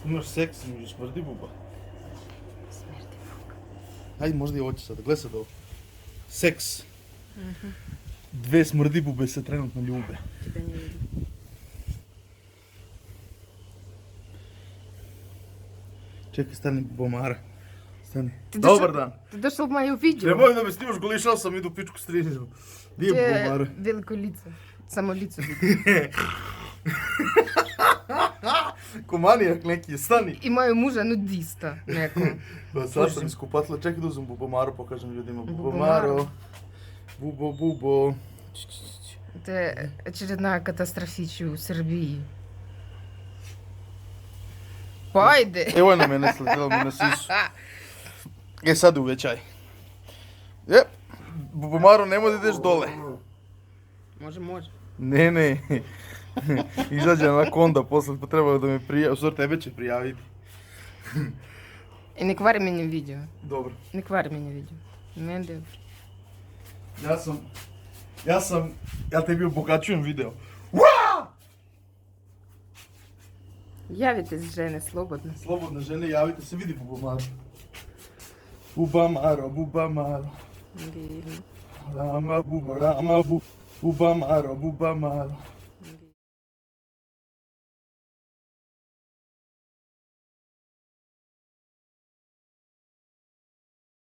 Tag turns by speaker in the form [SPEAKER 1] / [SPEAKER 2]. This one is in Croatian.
[SPEAKER 1] Imaš seks, mi smrdi buba.
[SPEAKER 2] Smrdi buba.
[SPEAKER 1] Ajde, možda i oči sada, gledaj sad ovo. Seks. Dve smrdi bube se trenutno ljube.
[SPEAKER 2] Тебе не видно.
[SPEAKER 1] Čekaj, stani bubomara. Stani.
[SPEAKER 2] Ти
[SPEAKER 1] Dobar
[SPEAKER 2] дошъл-
[SPEAKER 1] dan.
[SPEAKER 2] Ти дошъл в мое видео.
[SPEAKER 1] Nemoj da me snimaš, golišao sam, idu pičku strinizmu. Di je bubomara?
[SPEAKER 2] Велико лице. Само лице видно.
[SPEAKER 1] Komanijak neki, stani.
[SPEAKER 2] И моя мужа нудиста. Неко.
[SPEAKER 1] Pa sad sam iskupatila, čekaj da uzmem bubomaru, pokažem ljudima.
[SPEAKER 2] Bubomaro.
[SPEAKER 1] Bubomaro. Bubo.
[SPEAKER 2] Это очередная катастрофича у Сърбии. Пайде!
[SPEAKER 1] Evo je na mene sletilo mi na sisu. Sad uvećaj. Bubomaro, nemoj da ideš dole.
[SPEAKER 2] Може.
[SPEAKER 1] Ne. Izađe anakonda, posle pa treba da me prijavi. U stvari tebe će prijaviti.
[SPEAKER 2] И не квари мене видео.
[SPEAKER 1] Dobro.
[SPEAKER 2] Не квари мене видео. Менде.
[SPEAKER 1] Ja tebi obogaćujem video.
[SPEAKER 2] Явите с жене слободно.
[SPEAKER 1] Slobodne žene, javite se, vidi Bubomaro. Bubamaro.
[SPEAKER 2] Видно.
[SPEAKER 1] Rama, Bubamaro.